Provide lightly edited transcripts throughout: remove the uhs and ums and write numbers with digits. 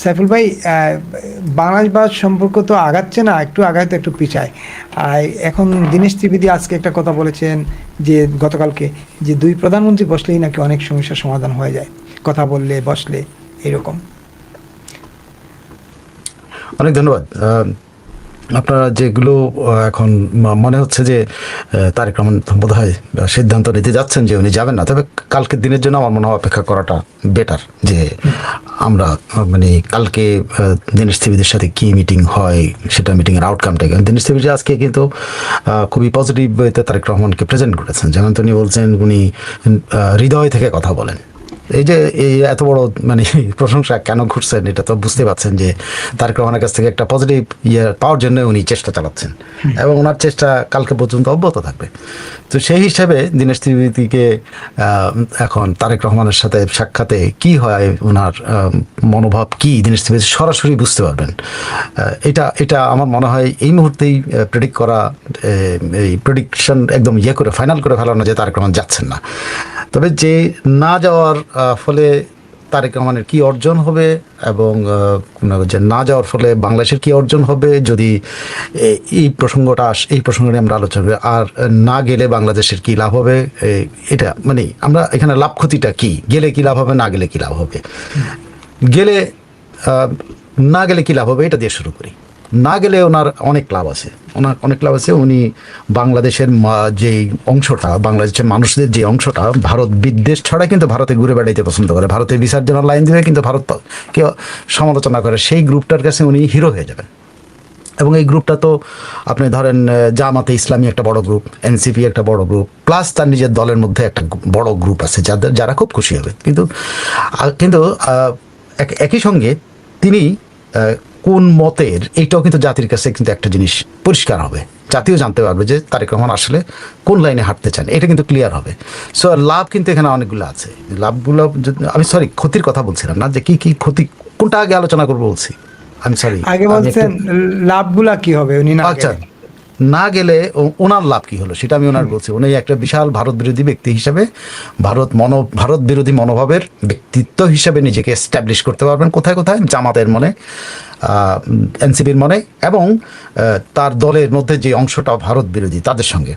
সাইফুল ভাই, বাংলাদেশ ভারত সম্পর্ক তো আগাচ্ছে না, একটু আগায় তো একটু পিছায়। আর এখন দীনেশ ত্রিবেদী আজকে একটা কথা বলেছেন যে গতকালকে, যে দুই প্রধানমন্ত্রী বসলেই নাকি অনেক সমস্যার সমাধান হয়ে যায়, কথা বললে বসলে এরকম। অনেক ধন্যবাদ। আপনারা যেগুলো এখন মনে হচ্ছে যে তারেক রহমান বোধ হয় সিদ্ধান্ত নিতে যাচ্ছেন যে উনি যাবেন না, তবে কালকের দিনের জন্য আমার মনে হয় অপেক্ষা করাটা বেটার। যে আমরা মানে কালকে দীনেশ ত্রিবেদীর সাথে কি মিটিং হয়, সেটা মিটিংয়ের আউটকামটা। দীনেশ ত্রিবেদী আজকে কিন্তু খুবই পজিটিভ ওয়েতে তারেক রহমানকে প্রেজেন্ট করেছেন। যেমন তিনি বলছেন উনি হৃদয় থেকে কথা বলেন। এই যে এই এত বড় মানে প্রশংসা কেন ঘুরছেন, এটা তো বুঝতে পারছেন যে তারেক রহমানের কাছ থেকে একটা পজিটিভ পাওয়ার জন্য উনি চেষ্টা চালাচ্ছেন, এবং ওনার চেষ্টা কালকে পর্যন্ত অব্যাহত থাকবে। তো সেই হিসাবে দীনেশ ত্রিবেদীকে এখন তারেক রহমানের সাথে সাক্ষাতে কি হয়, ওনার মনোভাব কি, দীনেশ ত্রিবেদী সরাসরি বুঝতে পারবেন। এটা আমার মনে হয় এই মুহূর্তেই প্রেডিক্ট করা, এই প্রেডিকশন একদম করে ফাইনাল করে ফেলানো যে তারেক রহমান যাচ্ছেন না। তবে যে না যাওয়ার ফলে তারেক রহমানের কী অর্জন হবে, এবং যে না যাওয়ার ফলে বাংলাদেশের কী অর্জন হবে, যদি এই প্রসঙ্গ নিয়ে আমরা আলোচনা করি, আর না গেলে বাংলাদেশের কী লাভ হবে, এটা মানে আমরা এখানে লাভ ক্ষতিটা কী, গেলে কী লাভ হবে, না গেলে কী লাভ হবে। না গেলে কী লাভ হবে এটা দিয়ে শুরু করি। না গেলে ওনার অনেক লাভ আছে। উনি বাংলাদেশের যে অংশটা, বাংলাদেশের মানুষদের যে অংশটা ভারত বিদ্বেষ ছড়া কিন্তু ভারতে ঘুরে বেড়াইতে পছন্দ করে, ভারতের ভিসার জন্য লাইন দিবে কিন্তু ভারতকে সমালোচনা করে, সেই গ্রুপটার কাছে উনি হিরো হয়ে যাবেন। এবং এই গ্রুপটা তো আপনি ধরেন জামাতে ইসলামী একটা বড় গ্রুপ, এনসিপি একটা বড় গ্রুপ, প্লাস তার নিজের দলের মধ্যে একটা বড় গ্রুপ আছে যারা খুব খুশি হবে। কিন্তু একই সঙ্গে তিনি কোন মতের, এইটাও কিন্তু জাতির কাছে কিন্তু একটা জিনিস পরিষ্কার হবে, জাতিও জানতে পারবে যে তারেক রহমান আসলে কোন লাইনে হাঁটতে চান, এটা কিন্তু ক্লিয়ার হবে। সো লাভ কিন্তু এখানে অনেকগুলো আছে। লাভগুলো আমি ক্ষতির কথা বলছিলাম না, যে কি কি ক্ষতি কোনটা আগে আলোচনা করবো বলছি। আমি আগে বলছেন লাভগুলা কি হবে উনি না আচ্ছা, না গেলে ওনার লাভ কি হলো সেটা আমি ওনার বলছি। উনি একটা বিশাল ভারত বিরোধী ব্যক্তি হিসেবে, ভারত বিরোধী মনোভাবের ব্যক্তিত্ব হিসেবে নিজেকে এস্টাবলিশ করতে পারবেন। কোথায় জামাতের মনে, এনসিপির মনে, এবং তার দলের মধ্যে যে অংশটা ভারত বিরোধী তাদের সঙ্গে।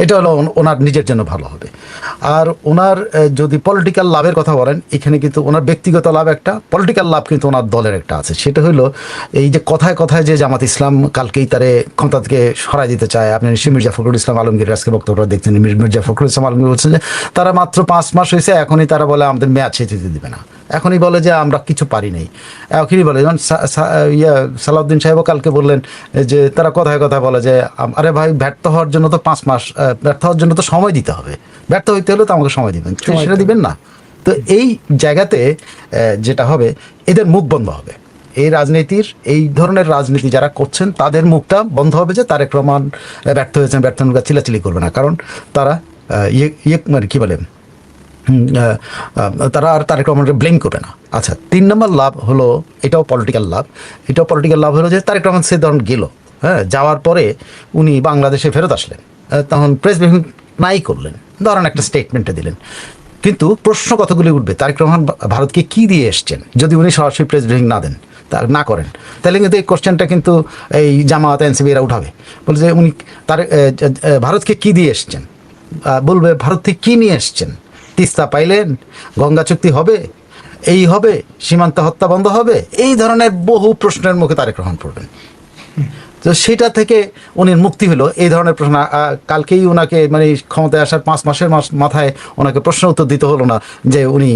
এটা হলো ওনার নিজের জন্য ভালো হবে। আর ওনার যদি পলিটিক্যাল লাভের কথা বলেন, এখানে কিন্তু ওনার ব্যক্তিগত লাভ একটা, পলিটিক্যাল লাভ কিন্তু ওনার দলের একটা আছে। সেটা হলো এই যে কথায় যে জামাত ইসলাম কালকেই তারে ক্ষমতা থেকে সরাই দিতে চায়। আপনি নিশ্চয়ই মির্জা ফখরুল ইসলাম আলমগীর আজকে বক্তব্যটা দেখছেন। মির্জা ফখরুল ইসলাম আলমগীর বলছেন যে তারা মাত্র 5 মাস হয়েছে, এখনই তারা বলে আমাদের মেয়াদ শেষ হতে দিবে না, এখনই বলে যে আমরা কিছু পারি নাই, এখনই বলে। যেমন সালাউদ্দিন সাহেবও কালকে বললেন যে তারা কথায় বলে যে আরে ভাই, ব্যর্থ হওয়ার জন্য তো 5 মাস, ব্যর্থ হওয়ার জন্য তো সময় দিতে হবে, ব্যর্থ হইতে হলে তো আমাকে সময় দিবেন, সেটা দিবেন না। তো এই জায়গাতে যেটা হবে, এদের মুখ বন্ধ হবে। এই রাজনীতির, এই ধরনের রাজনীতি যারা করছেন তাদের মুখটা বন্ধ হবে, যে তারেক রহমান ব্যর্থ হয়েছেন, চিলাচিলি করবে না, কারণ তারা মানে কি বলে, তারা আর তারেক রহমানকে ব্লেম করবে না। আচ্ছা, 3 নম্বর লাভ হলো, এটাও পলিটিক্যাল লাভ হলো যে তারেক রহমান সে ধরুন গেল, যাওয়ার পরে উনি বাংলাদেশে ফেরত আসলেন, তখন প্রেস ব্রিফিং নাই করলেন, ধরেন একটা স্টেটমেন্টে দিলেন, কিন্তু প্রশ্ন কতগুলি উঠবে, তারেক রহমান ভারতকে কি দিয়ে এসছেন, যদি উনি সরাসরি প্রেস ব্রিফিং না করেন, তাহলে কিন্তু এই কোশ্চেনটা কিন্তু এই জামাত এনসিপি এরা উঠাবে, বলে যে উনি ভারতকে কি দিয়ে এসছেন, বলবে ভারত থেকে কী নিয়ে এসছেন, তিস্তা পাইলেন, গঙ্গা চুক্তি হবে, এই হবে, সীমান্ত হত্যা বন্ধ হবে, এই ধরনের বহু প্রশ্নের মুখে তারেক রহমান পড়বেন। তো সেটা থেকে উনির মুক্তি হলো। এই ধরনের প্রশ্ন কালকেই ওনাকে মানে ক্ষমতায় আসার 5 মাসের মাথায় ওনাকে প্রশ্ন উত্তর দিতে হলো না যে উনি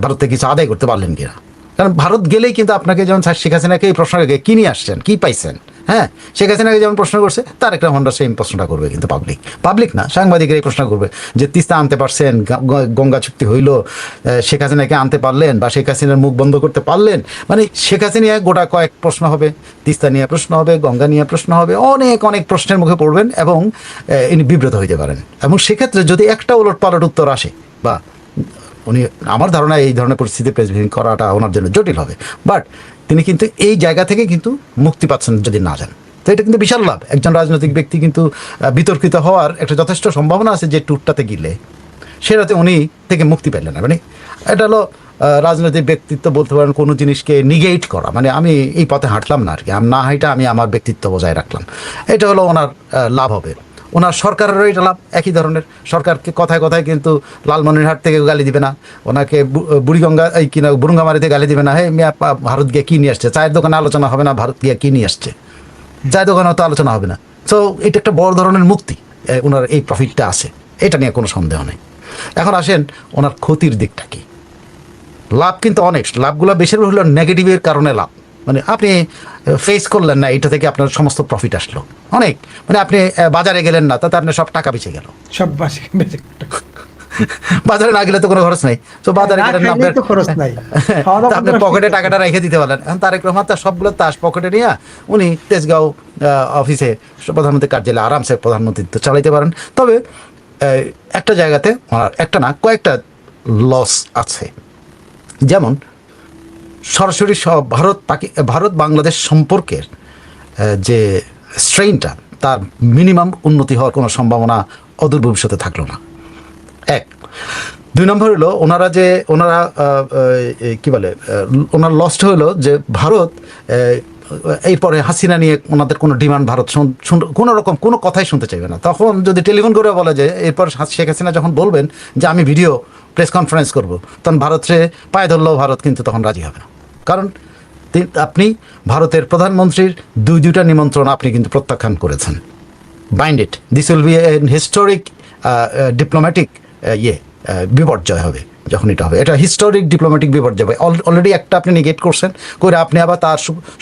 ভারত থেকে কিছু আদায় করতে পারলেন কিনা। কারণ ভারত গেলেই কিন্তু আপনাকে, যেমন শেখ হাসিনাকে এই প্রশ্ন, কি নিয়ে আসছেন, কি পাইছেন, শেখ হাসিনাকে যেমন প্রশ্ন করছে, তারেক রহমানরা সেম প্রশ্নটা করবে, কিন্তু পাবলিক না, সাংবাদিকের এই প্রশ্ন করবে যে তিস্তা আনতে পারছেন, গঙ্গা চুক্তি হইল, শেখ হাসিনাকে আনতে পারলেন, বা শেখ হাসিনার মুখ বন্ধ করতে পারলেন, মানে শেখ হাসিনা গোটা কয়েক প্রশ্ন হবে, তিস্তা নিয়ে প্রশ্ন হবে, গঙ্গা নিয়ে প্রশ্ন হবে, অনেক প্রশ্নের মুখে পড়বেন, এবং ইনি বিব্রত হইতে পারেন। এবং সেক্ষেত্রে যদি একটা উলটপালট উত্তর আসে, বা উনি, আমার ধারণা এই ধরনের পরিস্থিতি প্রেস ব্রিফিং করাটা ওনার জন্য জটিল হবে, বাট তিনি কিন্তু এই জায়গা থেকে কিন্তু মুক্তি পাচ্ছেন যদি না যান। তো এটা কিন্তু বিশাল লাভ। একজন রাজনৈতিক ব্যক্তি কিন্তু বিতর্কিত হওয়ার একটা যথেষ্ট সম্ভাবনা আছে যে ট্যুরটাতে গেলে, সেটাতে উনি থেকে মুক্তি পেলেন না। মানে এটা হলো রাজনৈতিক ব্যক্তিত্ব বলতে পারেন কোনো জিনিসকে নিগেট করা, মানে আমি এই পথে হাঁটলাম না আর কি, আমি না হাঁটা আমি আমার ব্যক্তিত্ব বজায় রাখলাম, এটা হলো ওনার লাভ হবে। ওনার সরকারেরও এটা লাভ একই ধরনের, সরকারকে কথায় কথায় কিন্তু লালমনিরহাট থেকে গালি দিবে না, ওনাকে বুড়িগঙ্গা এই কিনা বুরুঙ্গামারিতে গালি দিবে না, হ্যাঁ মিয়া ভারত গিয়ে কী নিয়ে আসছে, চায়ের দোকানে আলোচনা হবে না ভারত গিয়ে কী নিয়ে আসছে, চায়ের দোকানে তো আলোচনা হবে না। সো এটা একটা বড় ধরনের মুক্তি, ওনার এই প্রফিটটা আছে, এটা নিয়ে কোনো সন্দেহ নেই। এখন আসেন ওনার ক্ষতির দিকটা কি। লাভ কিন্তু অনেক, লাভগুলো বেশিরভাগ হলো নেগেটিভের কারণে লাভ, মানে আপনি ফেস করলেন না, এটা থেকে আপনার সমস্ত প্রফিট আসলো অনেক, মানে আপনি বাজারে গেলেন না, তাতে আপনার সব টাকা বেঁচে গেল, সব বাজারে না গেলে তো কোনো খরচ নেই, তো বাজারে গেলেন না আপনার খরচ নাই, আপনার পকেটে টাকাটা রেখে দিতে পারলেন। এখন তারেক রহমান তার সবগুলো তাস পকেটে নিয়ে উনি তেজগাঁও অফিসে প্রধানমন্ত্রীর কার্যালয়ে আরামসে প্রধানমন্ত্রীত্ব চালাইতে পারেন। তবে একটা জায়গাতে একটা না কয়েকটা লস আছে, যেমন সরাসরি ভারত বাংলাদেশ সম্পর্কের যে স্ট্রেইনটা তার মিনিমাম উন্নতি হওয়ার কোনো সম্ভাবনা অদূর ভবিষ্যতে থাকলো না, এক। দুই নম্বর হলো ওনারা কি বলে ওনার লস্ট হলো যে ভারত এরপরে হাসিনা নিয়ে ওনাদের কোনো ডিমান্ড ভারত কোনো রকম কোনো কথাই শুনতে চাইবে না। তখন যদি টেলিফোন করে বলে যে এরপর শেখ হাসিনা যখন বলবেন যে আমি ভিডিও প্রেস কনফারেন্স করব, তখন ভারতে পায়ে ধরলেও ভারত কিন্তু তখন রাজি হবে না, কারণ আপনি ভারতের প্রধানমন্ত্রীর দুইটা নিমন্ত্রণ আপনি কিন্তু প্রত্যাখ্যান করেছেন। বাইন্ডেড, this will B N historic diplomatic বিপর্যয় হবে যখন এটা হবে, এটা হিস্টোরিক ডিপ্লোম্যাটিক বিপর্যয় হবে। অলরেডি একটা আপনি নেগেট করছেন করে আপনি আবার তার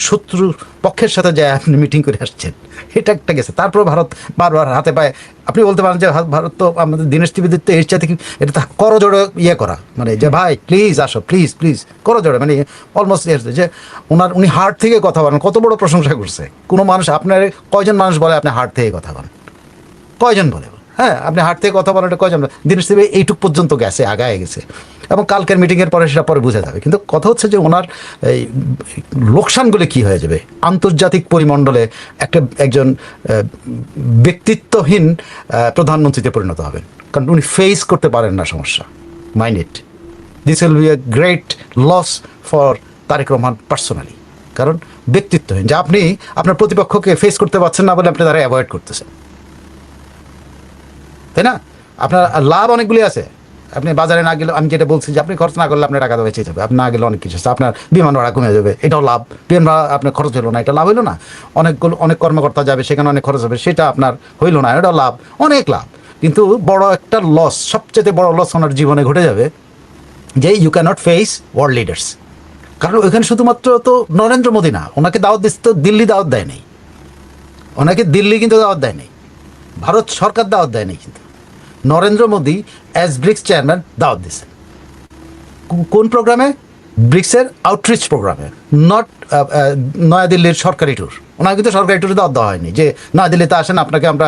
শত্রু পক্ষের সাথে যায় আপনি মিটিং করে আসছেন, এটা একটা গেছে। তারপর ভারত বারবার হাতে পায়, আপনি বলতে পারেন যে ভারত তো আমাদের দীনেশ ত্রিবেদীর তো এর চাইতে এটা তো করজোড়ে করা, মানে যে ভাই প্লিজ আসো, প্লিজ প্লিজ করজোড়ে, মানে অলমোস্ট যে উনি হার্ট থেকে কথা বলেন, কত বড় প্রশংসা করছে। কোনো মানুষ আপনার কয়জন মানুষ বলে আপনি হার্ট থেকে কথা বলেন, কয়জন বলে? হ্যাঁ, আপনি হাট থেকে কথা বলাটা কয়জন? দীনেশ ত্রিবেদী এইটুক পর্যন্ত গেছে, আগায় গেছে, এবং কালকের মিটিংয়ের পরে সেটা পরে বোঝা যাবে। কিন্তু কথা হচ্ছে যে ওনার এই লোকসানগুলি কী হয়ে যাবে, আন্তর্জাতিক পরিমণ্ডলে একজন ব্যক্তিত্বহীন প্রধানমন্ত্রীতে পরিণত হবেন, কারণ উনি ফেস করতে পারেন না সমস্যা। Mind it, this will be a great loss for Tarek Rahman personally, কারণ ব্যক্তিত্বহীন, যে আপনি আপনার প্রতিপক্ষকে ফেস করতে পারছেন না বলে আপনি তারা অ্যাভয়েড করতেছেন, তাই না? আপনার লাভ অনেকগুলি আছে, আপনি বাজারে না গেলে, আমি যেটা বলছি যে আপনি খরচ না করলে আপনার টাকা তো বেঁচে যাবে, আপনি না গেলে অনেক কিছু আছে, আপনার বিমান ভাড়া কমে যাবে, এটাও লাভ। বিমান ভাড়া আপনার খরচ হলো না, এটা লাভ হইলো না। অনেক কর্মকর্তা যাবে, সেখানে অনেক খরচ হবে, সেটা আপনার হইলো না, এটাও লাভ, অনেক লাভ। কিন্তু বড় একটা লস, সবচেয়ে বড় লস ওনার জীবনে ঘটে যাবে যে you can't face world leaders. কারণ ওইখানে শুধুমাত্র তো নরেন্দ্র মোদী না, ওনাকে দাওয়াত দিচ্ছে তো দিল্লি দাওয়াত দেয় নেই, ওনাকে দিল্লি কিন্তু দাওয়াত দেয় নেই, ভারত সরকার দাওয়াত দেয় নেই, কিন্তু Narendra Modi as BRICS chairman দাওয়াত দিয়েছেন। কোন প্রোগ্রামে? ব্রিক্সের আউটরিচ প্রোগ্রামে, নট নয়াদিল্লির সরকারি ট্যুর। ওনাকে কিন্তু সরকারি ট্যুরে দাওয়াত দেওয়া হয়নি যে নয়াদিল্লিতে আসেন, আপনাকে আমরা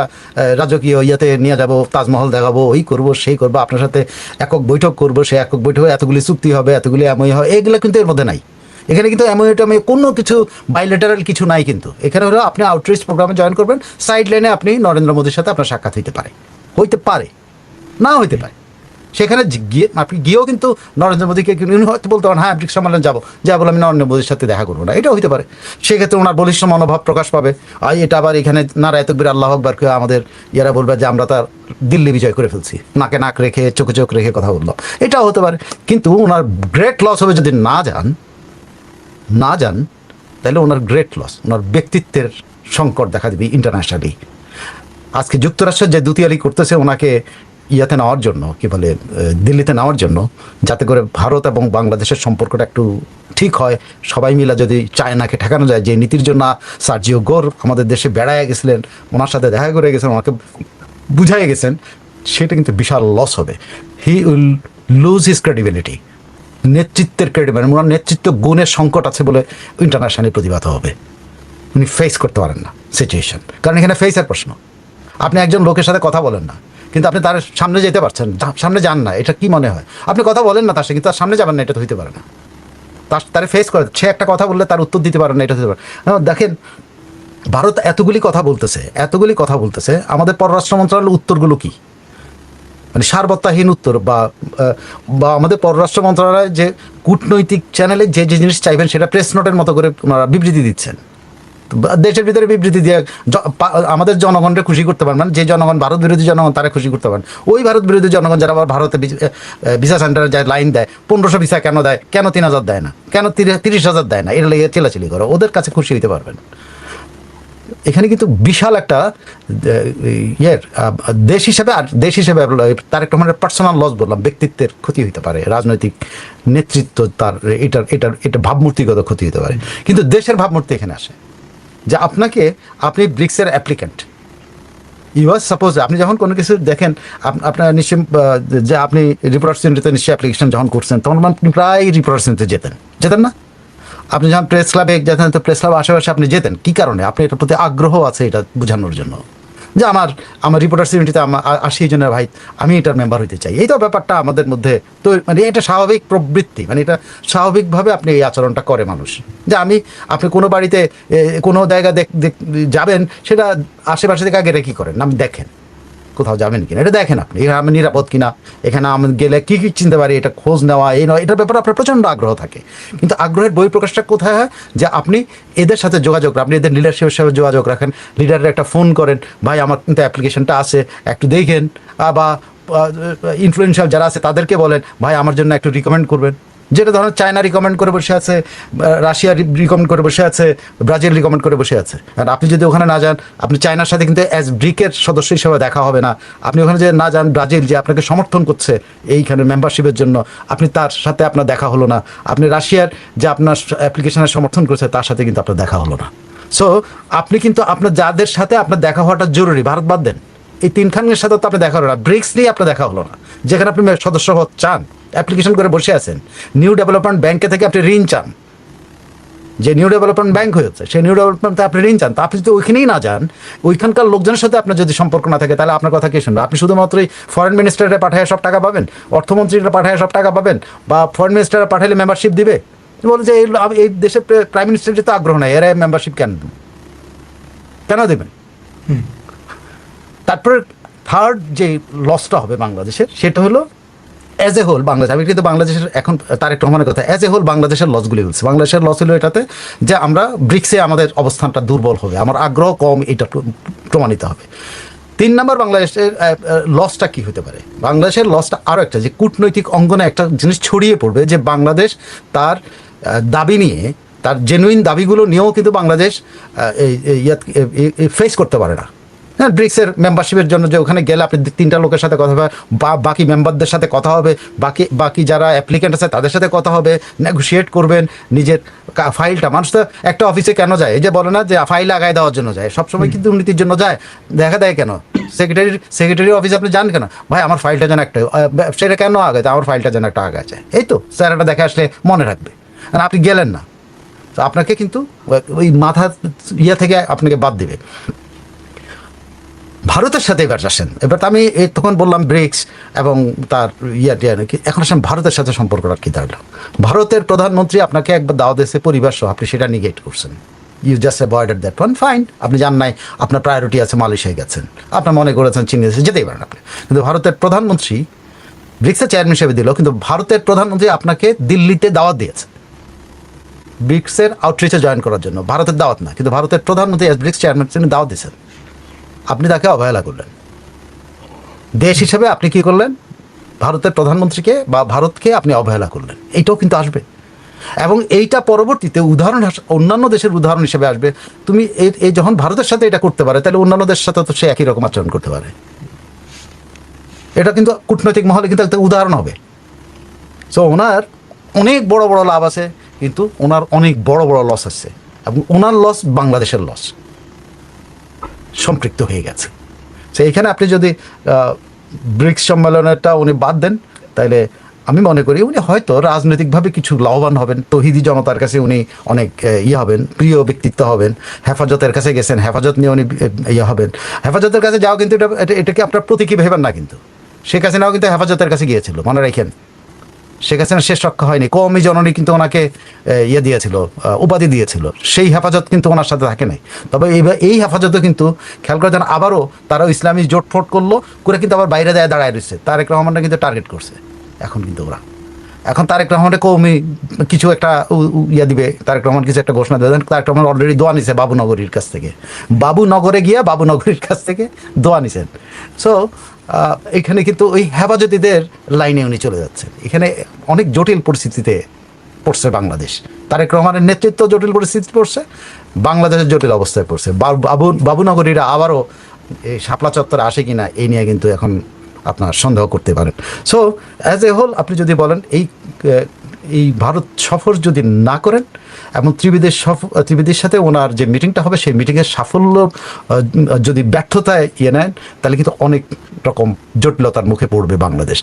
রাজকীয় ইয়েতে নিয়ে যাব, তাজমহল দেখাবো, এই করবো সেই করবো, আপনার সাথে একক বৈঠক করবো, সে একক বৈঠকে এতগুলি চুক্তি হবে, এতগুলি এমওইউ হবে, এগুলো কিন্তু এর মধ্যে নাই। এখানে কিন্তু এমওইউ কোনো কিছু বাইলেটারাল কিছু নাই, কিন্তু এখানে হলো আপনি আউটরিচ প্রোগ্রামে জয়েন করবেন, সাইড লাইনে আপনি নরেন্দ্র মোদীর সাথে আপনার সাক্ষাৎ হইতে পারে, না হইতে পারে। সেখানে গিয়ে আপনি গিয়েও কিন্তু নরেন্দ্র মোদীকে হয়তো বলতে পারেন, হ্যাঁ ব্রিক্স সম্মেলন যাবো, যা বলে আমি নরেন্দ্র মোদীর সাথে দেখা করবো না, এটাও হতে পারে। সেক্ষেত্রে ওনার বলিষ্ঠ মনোভাব প্রকাশ পাবে, আর এটা আবার এখানে নারায় তকবীর আল্লাহু আকবার আমাদের ইয়ারা বলবে যে আমরা তার দিল্লি বিজয় করে ফেলছি, নাকে নাক রেখে চোখে চোখ রেখে কথা বললো, এটাও হতে পারে। কিন্তু ওনার গ্রেট লস হবে যদি না যান, তাহলে ওনার গ্রেট লস, ওনার ব্যক্তিত্বের সংকট দেখা দেবে ইন্টারন্যাশনালি। আজকে যুক্তরাষ্ট্রের যে দুতিয়ালি করতেছে ওনাকে ইয়াতে নেওয়ার জন্য, কি বলে দিল্লিতে নেওয়ার জন্য, যাতে করে ভারত এবং বাংলাদেশের সম্পর্কটা একটু ঠিক হয়, সবাই মিলে যদি চায়নাকে ঠেকানো যায়, যে নীতির জন্য সার্জিও গোর আমাদের দেশে বেড়ায় গেছিলেন, ওনার সাথে দেখা করে গেছেন, ওনাকে বুঝাই গেছেন, সেটা কিন্তু বিশাল লস হবে। He will lose his credibility, নেতৃত্বের ক্রেডিবিলিটি, ওনার নেতৃত্ব গুণের সংকট আছে বলে ইন্টারন্যাশনালি প্রতিবাদ হবে। উনি ফেস করতে পারেন না সিচুয়েশন, কারণ এখানে ফেসের প্রশ্ন। আপনি একজন লোকের সাথে কথা বলেন না, কিন্তু আপনি তার সামনে যেতে পারছেন, সামনে যান না, এটা কি মনে হয়? আপনি কথা বলেন না তার সাথে, কিন্তু তার সামনে যাবেন না, এটা তো হইতে পারে না। তার ফেস করে, সে একটা কথা বললে তার উত্তর দিতে পারেন না, এটা হতে পারে। দেখেন, ভারত এতগুলি কথা বলতেছে, আমাদের পররাষ্ট্র মন্ত্রণালয়ের উত্তরগুলো কি? মানে সারবত্তাহীন উত্তর বা আমাদের পররাষ্ট্র মন্ত্রণালয় যে কূটনৈতিক চ্যানেলে যে যে জিনিস চাইবেন সেটা প্রেস নোটের মতো করে ওনারা বিবৃতি দিচ্ছেন। দেশের ভিতরে বিবৃতি দিয়ে আমাদের জনগণকে খুশি করতে পারবেন, যে জনগণ ভারত বিরোধী জনগণ তারা খুশি করতে পারেন। ওই ভারত বিরোধী জনগণ যারা আবার ভারতে ভিসা সেন্টারে যায় লাইন দেয়, 1500 ভিসা কেন দেয়, কেন 3000 দেয় না, কেন 30,000 দেয় না, এটা লেগে চেলাচিলি করো, ওদের কাছে খুশি হতে পারবেন। এখানে কিন্তু বিশাল একটা দেশ হিসেবে তারেক রহমানের পার্সোনাল লস বললাম, ব্যক্তিত্বের ক্ষতি হতে পারে, রাজনৈতিক নেতৃত্ব তার এটা ভাবমূর্তিগত ক্ষতি হতে পারে, কিন্তু দেশের ভাবমূর্তি এখানে আসে যে আপনি ব্রিক্সের অ্যাপ্লিক্যান্ট। ইউএস সাপোজ আপনি যখন কোনো কিছু দেখেন, আপনার নিশ্চয় যে আপনি রিপ্রেজেন্টেটিভ নিশ্চয়ই অ্যাপ্লিকেশন যখন করছেন তখন আপনি প্রায় রিপ্রেজেন্টেটিভ যেতেন না? আপনি যখন প্রেস ক্লাবে যেতেন তো প্রেস ক্লাব আশেপাশে আপনি যেতেন কী কারণে? আপনি এটার প্রতি আগ্রহ আছে এটা বোঝানোর জন্য যে আমার রিপোর্টার্স ইউনিটিতে আসি এই জন্য ভাই আমি এটার মেম্বার হইতে চাই। এই তো ব্যাপারটা আমাদের মধ্যে তো, মানে এটা স্বাভাবিক প্রবৃত্তি, মানে এটা স্বাভাবিকভাবে আপনি এই আচরণটা করে মানুষ। যে আপনি কোনো বাড়িতে কোনো জায়গা যাবেন, সেটা আশেপাশে থেকে আগে কী করেন আপনি দেখেন, কোথাও যাবেন কিনা এটা দেখেন, আপনি এখানে আমি নিরাপদ কিনা, এখানে আমি গেলে কী কী চিনতে পারি এটা খোঁজ নেওয়া, এই নয় এটার ব্যাপারে আপনার প্রচণ্ড আগ্রহ থাকে। কিন্তু আগ্রহের বহিঃপ্রকাশটা কোথায় হয়? যে আপনি এদের সাথে যোগাযোগ, আপনি এদের লিডারশিপের সাথে যোগাযোগ রাখেন, লিডারের একটা ফোন করেন, ভাই আমার কিন্তু অ্যাপ্লিকেশনটা আছে একটু দেখেন, বা ইনফ্লুয়েন্সিয়াল যারা আছে তাদেরকে বলেন ভাই আমার জন্য একটু রিকমেন্ড করবেন। যেটা ধরুন চায়না রিকমেন্ড করে বসে আছে, রাশিয়া রিকমেন্ড করে বসে আছে, ব্রাজিল রিকমেন্ড করে বসে আছে। আর আপনি যদি ওখানে না যান, আপনি চায়নার সাথে কিন্তু অ্যাজ ব্রিকের সদস্য হিসেবে দেখা হবে না। আপনি ওখানে যে না যান, ব্রাজিল যে আপনাকে সমর্থন করছে এইখানে মেম্বারশিপের জন্য, আপনি তার সাথে আপনার দেখা হলো না। আপনি রাশিয়ার যে আপনার অ্যাপ্লিকেশনের সমর্থন করছে তার সাথে কিন্তু আপনার দেখা হলো না। সো আপনি কিন্তু আপনার যাদের সাথে আপনার দেখা হওয়াটা জরুরি, ভারত বাদ দেন, এই তিনখানের সাথে তো আপনি দেখা হলো না। ব্রিক্স নিয়ে আপনার দেখা হলো না, যেখানে আপনি সদস্য হতে চান, অ্যাপ্লিকেশন করে বসে আছেন। নিউ ডেভেলপমেন্ট ব্যাংকে থেকে আপনি ঋণ চান, যে নিউ ডেভেলপমেন্ট ব্যাংক হয়েছে সেই নিউ ডেভেলপমেন্টে আপনি ঋণ চান, তা আপনি যদি ওইখানেই না যান, ওইখানকার লোকজনের সাথে আপনার যদি সম্পর্ক না থাকে, তাহলে আপনার কথা কে শুনবে? আপনি শুধুমাত্রই ফরেন মিনিস্টারে পাঠায় সব টাকা পাবেন, অর্থমন্ত্রীরা পাঠায় সব টাকা পাবেন, বা ফরেন মিনিস্টারে পাঠালে মেম্বারশিপ দিবে? বলে যে এই দেশের প্রাইম মিনিস্টারের তো আগ্রহ নাই, এরা মেম্বারশিপ কেন দেবেন? তারপরে থার্ড যে লসটা হবে বাংলাদেশের, সেটা হলো অ্যাজ এ হোল বাংলাদেশ। আমি কিন্তু বাংলাদেশের এখন তারেক রহমানের কথা, অ্যাজ এ হোল বাংলাদেশের লসগুলি বলছে। বাংলাদেশের লস হলো এটাতে যে আমরা ব্রিক্সে আমাদের অবস্থানটা দুর্বল হবে, আমার আগ্রহ কম, এটা প্রমাণিত হবে। 3 নম্বর বাংলাদেশের লসটা কি হতে পারে? বাংলাদেশের লসটা আরও একটা, যে কূটনৈতিক অঙ্গনে একটা জিনিস ছড়িয়ে পড়বে যে বাংলাদেশ তার দাবি নিয়ে, তার জেনুইন দাবিগুলো নিয়েও কিন্তু বাংলাদেশ ফেস করতে পারে না। হ্যাঁ, ব্রিক্সের মেম্বারশিপের জন্য যে ওখানে গেলে আপনি 3টা লোকের সাথে কথা হবে, বা বাকি মেম্বারদের সাথে কথা হবে, বাকি যারা অ্যাপ্লিকেন্ট আছে তাদের সাথে কথা হবে, নেগোশিয়েট করবেন নিজের ফাইলটা। মানুষ তো একটা অফিসে কেন যায়? এই যে বলে না যে ফাইল আগায় দেওয়ার জন্য যায়, সবসময় কিন্তু দুর্নীতির জন্য যায়। দেখা দেয় কেন? সেক্রেটারি অফিসে আপনি যান কেন? ভাই আমার ফাইলটা যেন একটা, সেটা কেন আগায়? আমার ফাইলটা যেন একটা আগায় যায়। এই তো স্যারটা দেখে আসলে মনে রাখবে, আর আপনি গেলেন না, তো আপনাকে কিন্তু ওই মাথা থেকে আপনাকে বাদ দেবে। ভারতের সাথে এবার আসেন, এবার আমি তখন বললাম ব্রিক্স এবং তার নাকি, এখন আসেন ভারতের সাথে সম্পর্কটা কী দাঁড়ালো। ভারতের প্রধানমন্ত্রী আপনাকে একবার দাওয়াত দিয়েছে পরিবার সহ, আপনি সেটা নিগেট করছেন, you just avoided that one, fine, আপনি যান নাই, আপনার প্রায়োরিটি আছে মালয়েশিয়ায় গেছেন, আপনার মনে করেছেন চীনে যেতেই পারেন আপনি। কিন্তু ভারতের প্রধানমন্ত্রী ব্রিক্সের চেয়ারম্যান হিসেবে দিল, কিন্তু ভারতের প্রধানমন্ত্রী আপনাকে দিল্লিতে দাওয়াত দিয়েছে ব্রিক্সের আউটরিচে জয়েন করার জন্য। ভারতের দাওয়াত না, কিন্তু ভারতের প্রধানমন্ত্রী ব্রিক্স চেয়ারম্যান তিনি দাওয়াত দিয়েছেন, আপনি তাকে অবহেলা করলেন। দেশ হিসেবে আপনি কি করলেন? ভারতের প্রধানমন্ত্রীকে বা ভারতকে আপনি অবহেলা করলেন। এইটাও কিন্তু আসবে, এবং এইটা পরবর্তীতে উদাহরণ অন্যান্য দেশের উদাহরণ হিসেবে আসবে। তুমি এই যখন ভারতের সাথে এটা করতে পারে, তাহলে অন্যান্য দেশের সাথে তো সে একই রকম আচরণ করতে পারে। এটা কিন্তু কূটনৈতিক মহলে কিন্তু একটা উদাহরণ হবে। সো ওনার অনেক বড় বড় লাভ আছে, কিন্তু ওনার অনেক বড় বড় লস আছে, এবং ওনার লস বাংলাদেশের লস সম্পৃক্ত হয়ে গেছে। তো এইখানে আপনি যদি ব্রিক্স সম্মেলনটা উনি বাদ দেন, তাহলে আমি মনে করি উনি হয়তো রাজনৈতিকভাবে কিছু লাভবান হবেন, তৌহিদি জনতার কাছে উনি অনেক হবেন, প্রিয় ব্যক্তিত্ব হবেন। হেফাজতের কাছে গেছেন, হেফাজত নিয়ে উনি হবেন। হেফাজতের কাছে যাও, কিন্তু এটাকে আপনার প্রতীকী ভেবেন না, কিন্তু শেখ হাসিনাও কিন্তু হেফাজতের কাছে গিয়েছিল, মনে রাখেন। শেখ হাসিনার শেষ রক্ষা হয়নি, কওমি জননী কিন্তু ওনাকে ইয়ে দিয়েছিল, উপাধি দিয়েছিল, সেই হেফাজত কিন্তু ওনার সাথে থাকে নাই। তবে এই হেফাজতও কিন্তু খেয়াল করে যেন আবারও তারাও ইসলামী জোটফোট করলো করে কিন্তু আবার বাইরে দাঁড়ায় রয়েছে, তারেক রহমানরা কিন্তু টার্গেট করছে এখন কিন্তু ওরা। এখন তারেক রহমানের কৌমি কিছু একটা ইয়া দিবে, তারেক রহমান কিছু একটা ঘোষণা দেবেন। তারেক রহমান অলরেডি দোয়া নিছে বাবুনগরীর কাছ থেকে, বাবুনগরে গিয়া বাবুনগরীর কাছ থেকে দোয়া নিছেন। সো এখানে কিন্তু ওই হেফাজতিদের লাইনে উনি চলে যাচ্ছেন। এখানে অনেক জটিল পরিস্থিতিতে পড়ছে বাংলাদেশ। তারেক রহমানের নেতৃত্ব জটিল পরিস্থিতি পড়ছে, বাংলাদেশের জটিল অবস্থায় পড়ছে। বাবুনগরীরা আবারও এই শাপলা চত্বরে আসে কিনা এই নিয়ে কিন্তু এখন আপনার সন্দেহ করতে পারেন। সো অ্যাজ এ হোল আপনি যদি বলেন এই ভারত সফর যদি না করেন এবং ত্রিবেদীর সাথে ওনার যে মিটিংটা হবে সেই মিটিংয়ের সাফল্য যদি ব্যর্থতায় নেন, তাহলে কিন্তু অনেক রকম জটিলতার মুখে পড়বে বাংলাদেশ।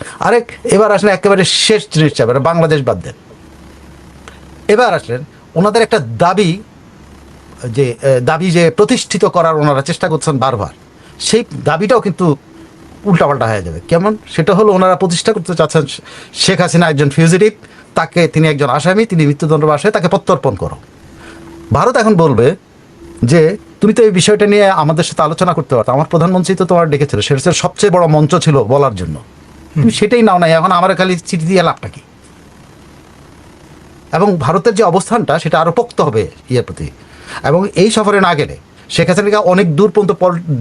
এবার আসলে একেবারে শেষ জিনিস যাবে, বাংলাদেশ বাদ দেন। এবার আসলেন ওনাদের একটা দাবি যে প্রতিষ্ঠিত করার ওনারা চেষ্টা করছেন বারবার, সেই দাবিটাও কিন্তু উল্টাপাল্টা হয়ে যাবে। কেমন? সেটা হলো ওনারা প্রতিষ্ঠা করতে চাচ্ছেন শেখ হাসিনা একজন ফিউজিটিভ, তিনি একজন আসামি, তিনি মৃত্যুদণ্ড আসামি, তাকে প্রত্যর্পণ করো। ভারত এখন বলবে যে তুমি তো এই বিষয়টা নিয়ে আমাদের সাথে আলোচনা করতে পারতো, আমার প্রধানমন্ত্রী তো তোমার ডেকেছিল, সেটা সবচেয়ে বড় মঞ্চ ছিল বলার জন্য, তুমি সেটাই নাও নাই, এখন আমার খালি চিঠি দিয়ে লাভটা কি? এবং ভারতের যে অবস্থানটা সেটা আরও পোক্ত হবে ইয়ের প্রতি। এবং এই সফরে না গেলে শেখ হাসিনাকে অনেক দূর পর্যন্ত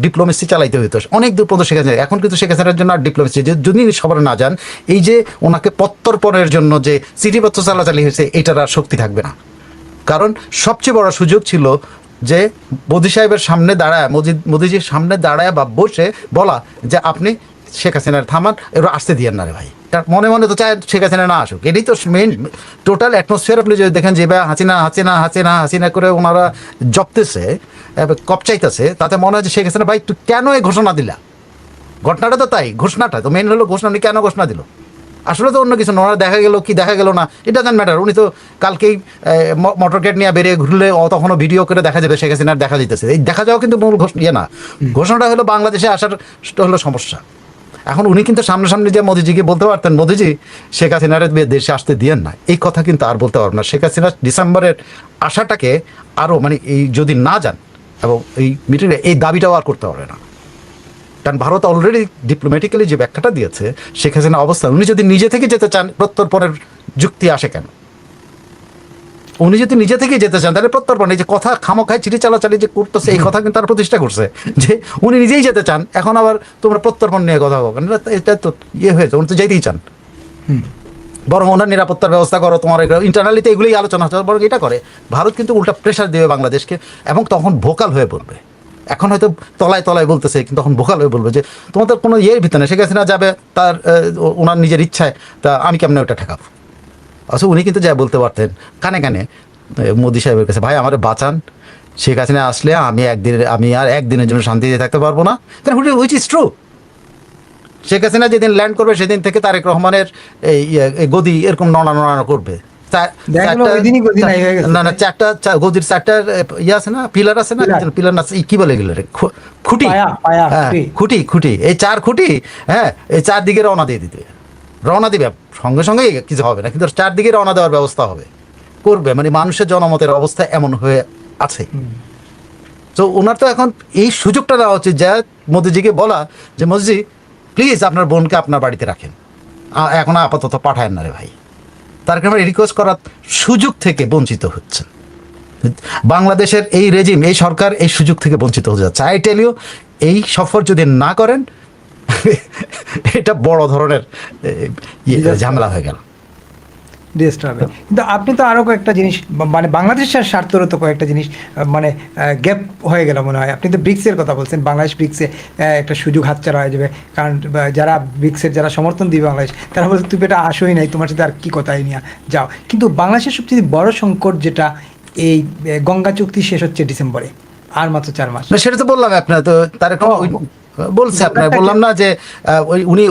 ডিপ্লোমেসি চালাইতে হইতো, অনেক দূর পর্যন্ত শেখ হাসিনা। এখন কিন্তু শেখ হাসিনার জন্য আর ডিপ্লোমেসি যদি সফরে না যান, এই যে ওনাকে প্রত্যর্পণের জন্য যে চিঠিপত্র চালাচালি হয়েছে এটার আর শক্তি থাকবে না। কারণ সবচেয়ে বড় সুযোগ ছিল যে মোদি সাহেবের সামনে দাঁড়ায়, মোদিজির সামনে দাঁড়ায় বা বসে বলা যে আপনি শেখ হাসিনার থামান, এবার আসতে দিয়েন না রে ভাই। মনে মনে তো চায় শেখ হাসিনা না আসুক, এটাই তো মেইন টোটাল অ্যাটমসফিয়ার। আপনি যদি দেখেন যে হাসিনা হাসিনা হাসিনা হাসিনা করে ওনারা জপতেছে, কপচাইতেছে, তাতে মনে হয় যে শেখ হাসিনা ভাই তুই কেন এই ঘোষণা দিলা? ঘটনাটা তো তাই, ঘোষণাটা তো মেইন হলো ঘোষণা নিয়ে কেন ঘোষণা দিল, আসলে তো অন্য কিছু না। ওনারা দেখা গেল কি দেখা গেল না, এটা ডাজন্ট ম্যাটার। উনি তো কালকেই মোটরকেট নিয়ে বেরিয়ে ঘুরলে তখনও ভিডিও করে দেখা যাবে শেখ হাসিনার দেখা যেতেছে। এই দেখা যাওয়া কিন্তু মূল না, ঘোষণাটা হলো বাংলাদেশে আসার হলো সমস্যা। এখন উনি কিন্তু সামনাসামনি যে মোদিজিকে বলতে পারতেন, মোদিজি শেখ হাসিনার দেশে আসতে দিয়েন না, এই কথা কিন্তু আর বলতে পারবেন না। শেখ হাসিনা ডিসেম্বরের আশাটাকে আরও এই যদি না যান এবং এই মিটিংয়ে এই দাবিটাও আর করতে পারবে না। কারণ ভারত অলরেডি ডিপ্লোম্যাটিক্যালি যে ব্যাখ্যাটা দিয়েছে শেখ হাসিনা অবস্থা, উনি যদি নিজে থেকে যেতে চান প্রত্যর্পণের যুক্তি আসে কেন? উনি যদি নিজে থেকেই যেতে চান তাহলে প্রত্যর্পণ, এই যে কথা খামোখায় চিঠি চালাচালি যে করতেছে এই কথা কিন্তু তারা প্রতিষ্ঠা করছে যে উনি নিজেই যেতে চান, এখন আবার তোমরা প্রত্যর্পণ নিয়ে কথা বলো, এটা তো হয়েছে, উনি তো যেতেই চান। বরং ওনার নিরাপত্তার ব্যবস্থা করো, তোমার ইন্টারনালিতে এগুলোই আলোচনা হচ্ছে, বরং এটা করে। ভারত কিন্তু উল্টা প্রেশার দেবে বাংলাদেশকে এবং তখন ভোকাল হয়ে পড়বে। এখন হয়তো তলায় তলায় বলতেছে, কিন্তু তখন ভোকাল হয়ে বলবে যে তোমাদের কোনো ভিতরে শেখ হাসিনা যাবে তার ওনার নিজের ইচ্ছায়, তা আমি কেমন ওটা ঠেকাবো? অথচ উনি কিন্তু যা বলতে পারতেন কানে কানে মোদি সাহেবের কাছে, ভাই আমার বাঁচান, শেখ হাসিনা আসলে আমি আর একদিনের জন্য শান্তিতে থাকতে পারবো না। Which is true. Sheikh Hasina যেদিন ল্যান্ড করবে সেদিন থেকে তারেক রহমানের এই গদি এরকম নড়ানো করবে। গদির চারটা আছে না, পিলার আছে না, পিলার না কি বলে গেল রে, খুঁটি, খুঁটি, এই 4 খুঁটি, হ্যাঁ, এই 4 দিকে রওনা দিয়ে দিতে, রওনা দিবে সঙ্গে সঙ্গে কিছু হবে না, কিন্তু 4 দিকে রওনা দেওয়ার ব্যবস্থা করবে। মানে মানুষের জনমতের অবস্থা এমন হয়ে আছে। তো ওনার তো এখন এই সুযোগটা দেওয়া উচিত যে মোদিজিকে বলা যে মোদিজি প্লিজ আপনার বোনকে আপনার বাড়িতে রাখেন, এখন আপাতত পাঠায়েন না রে ভাই। তার কারণে রিকোয়েস্ট করার সুযোগ থেকে বঞ্চিত হচ্ছেন বাংলাদেশের এই রেজিম, এই সরকার এই সুযোগ থেকে বঞ্চিত হয়ে যাচ্ছে। আই টেল ইউ, এই সফর যদি না করেন এটা বড় ধরনের ঝামেলা হয়ে গেল। কিন্তু আপনি তো আরো কয়েকটা জিনিস, মানে বাংলাদেশের স্বার্থেরও তো কয়েকটা জিনিস মানে গ্যাপ হয়ে গেল মনে হয়। আপনি তো ব্রিক্সের কথা বলছেন, বাংলাদেশ ব্রিক্সে একটা সুযোগ হাতছাড়া হয়ে যাবে, কারণ যারা ব্রিক্সের যারা সমর্থন দিবে বাংলাদেশ, তারা বলছে তুমি এটা আসোই নাই, তোমার সাথে আর কি কথাই নিয়ে যাও। কিন্তু বাংলাদেশের সবচেয়ে বড় সংকট যেটা, এই গঙ্গা চুক্তি শেষ হচ্ছে ডিসেম্বরে, আর মাত্র 4 মাস। সেটা তো বললাম আপনার, তো তার বলছে আপনার বললাম না যে উনি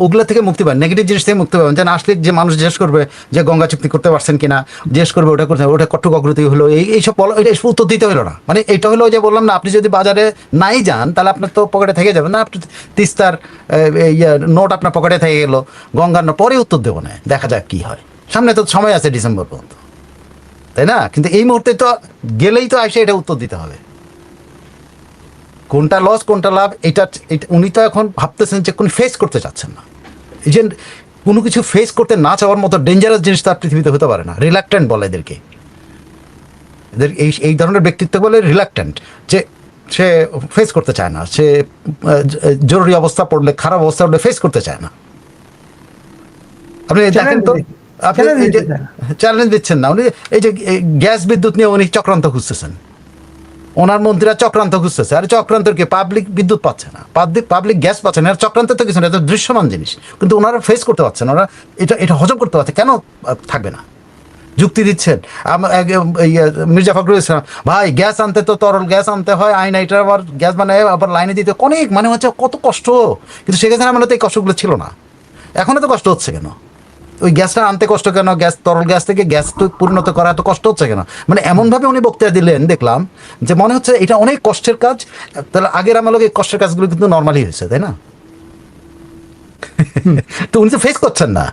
ওগুলা থেকে মুক্তি পান, নেগেটিভ জিনিস থেকে মুক্তি পাবেন। যেন আসলে যে মানুষ জিজ্ঞেস করবে যে গঙ্গা চুক্তি করতে পারছেন কিনা, জিজ্ঞেস করবে ওটা করতে ওটা কট্টু অগ্রতি হলো, এইসব এটা উত্তর দিতে হলো না। মানে এটা হলো যে বললাম না, আপনি যদি বাজারে নাই যান তাহলে আপনার তো পকেটে থেকে যাবে না, আপনি তিস্তার নোট আপনার পকেটে থেকে গেল, গঙ্গার পরে উত্তর দেবো না, দেখা যাক কি হয়। সামনে তো সময় আছে ডিসেম্বর পর্যন্ত, তাই না? কিন্তু এই মুহূর্তে তো গেলেই তো এসে এটা উত্তর দিতে হবে, কোনটা লস কোনটা লাভ। এটা উনি তো এখন ভাবতেছেন যে কোনো ফেস করতে চাচ্ছেন না। এই যে কোনো কিছু ফেস করতে না চাওয়ার মতো ডেঞ্জারাস জিনিস তার পৃথিবীতে হতে পারে না। রিল্যাক্ট্যান্ট বলে এদেরকে, এদের এই ধরনের ব্যক্তিত্ব বলে রিল্যাক্ট্যান্ট, যে সে ফেস করতে চায় না, সে জরুরি অবস্থা পড়লে, খারাপ অবস্থা পড়লে ফেস করতে চায় না। আপনি দেখেন তো, আপনি চ্যালেঞ্জ দিচ্ছেন না। উনি এই যে গ্যাস বিদ্যুৎ নিয়ে উনি চক্রান্ত খুঁজতেছেন, ওনার মন্ত্রীরা চক্রান্ত খুঁজতেছে। আর চক্রান্তর কি, পাবলিক বিদ্যুৎ পাচ্ছে না, পাবলিক গ্যাস পাচ্ছে না, আর চক্রান্ত তো কিছু না, এটা দৃশ্যমান জিনিস। কিন্তু ওনারা ফেস করতে পারছেন, ওরা এটা হজম করতে পারছে, কেন থাকবে না? যুক্তি দিচ্ছেন। মির্জা ফখরুল ইসলাম, ভাই গ্যাস আনতে তো তরল গ্যাস আনতে হয়, আইন এটা আবার গ্যাস বানায় আবার লাইনে দিতে অনেক, মানে হচ্ছে কত কষ্ট। কিন্তু সেখানে আমার তো এই কষ্টগুলো ছিল না, এখন তো কষ্ট হচ্ছে কেন? ওই গ্যাসটা আনতে কষ্ট কেন? গ্যাস, তরল গ্যাস থেকে গ্যাস তো পরিণত করা এত কষ্ট হচ্ছে কেন? মানে এমনভাবে উনি বক্তৃতা দিলেন, দেখলাম যে মনে হচ্ছে এটা অনেক কষ্টের কাজ। তাহলে আগের আমার লোক এই কষ্টের কাজগুলো কিন্তু নর্মালি হয়েছে, তাই না? তো উনি তো ফেস করছেন না,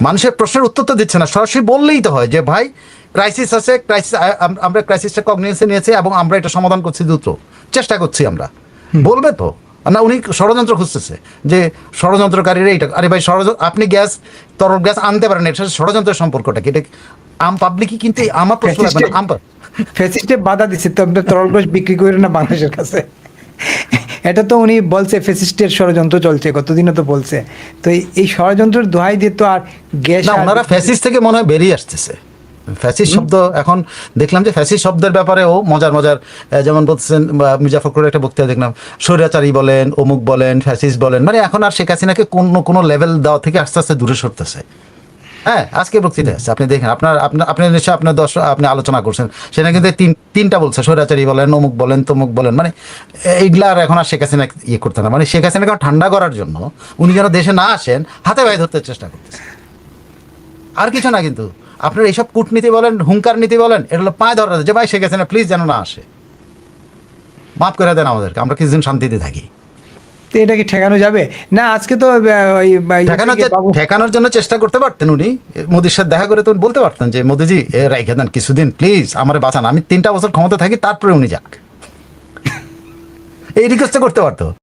মানুষের প্রশ্নের উত্তর তো দিচ্ছে না। সরাসরি বললেই তো হয় যে ভাই ক্রাইসিস আছে, ক্রাইসিস, আমরা ক্রাইসিসটা কগনিজেন্সে নিয়েছি এবং আমরা এটা সমাধান করছি, দ্রুত চেষ্টা করছি আমরা। বলবে তো না, উনি ষড়যন্ত্র খুঁজতেছে যে ষড়যন্ত্রকারীরা এইটা। আরে ভাই আপনি গ্যাস, তরল গ্যাস আনতে পারেন, এটা ষড়যন্ত্রের সম্পর্কটা কি? এটা পাবলিকই কিন্তু আমার প্রশ্ন লাগবে না। ফ্যাসিস্টে বাধা দিচ্ছে তো আপনি তরল গ্যাস বিক্রি করেন না বাংলাদেশের কাছে। এটা তো উনি বলছে ফ্যাসিস্টের ষড়যন্ত্র চলছে, কতদিনও তো বলছে। তো এই ষড়যন্ত্রের দোহাই দিয়ে তো আর গ্যাস, না, ওনারা ফ্যাসিস্ট থেকে মনে হয় বেরিয়ে আসতেছে। ফ্যাসিস্ট শব্দ এখন দেখলাম যে ফ্যাসিস্ট শব্দের ব্যাপারেও মজার যেমন বলছেন মির্জা ফখরুলের একটা বক্তৃতা দেখলাম, স্বৈরাচারী বলেন, অমুক বলেন, ফ্যাসিস্ট বলেন, মানে এখন আর শেখ হাসিনাকে কোনো লেভেল দেওয়া থেকে আস্তে আস্তে দূরে সরতেছে। হ্যাঁ, আজকে বক্তৃতা আছে, আপনি দেখেন, আপনি নিশ্চয় আপনার আপনি আলোচনা করছেন, সেটা কিন্তু তিনটা বলছে, স্বৈরাচারী বলেন, অমুক বলেন, তমুক বলেন, মানে এইগুলা আর এখন আর শেখ হাসিনা ইয়ে করতে না। মানে শেখ হাসিনাকে ঠান্ডা করার জন্য উনি যেন দেশে না আসেন, হাতে পায়ে ধরতে চেষ্টা করতেছে, আর কিছু না। কিন্তু আপনার এইসব কূটনীতি বলেন, হুঙ্কার নীতি বলেন, এটা হলো পায়ে ধরা, যে ভাই শেখ হাসিনা প্লিজ যেন না আসে, মাফ করে দেন আমাদেরকে, আমরা কিছুদিন শান্তিতে থাকি। তো এটা কি ঠেকানো যাবে না? আজকে তো ঠেকানোর জন্য চেষ্টা করতে পারতেন উনি, মোদির সাথে দেখা করে তো বলতে পারতেন যে মোদিজি রাইখে দেন কিছুদিন প্লিজ, আমার বাঁচান, আমি 3টা বছর ক্ষমতা থাকি, তারপরে উনি যাক, এই রিকোয়েস্টটা করতে পারতো।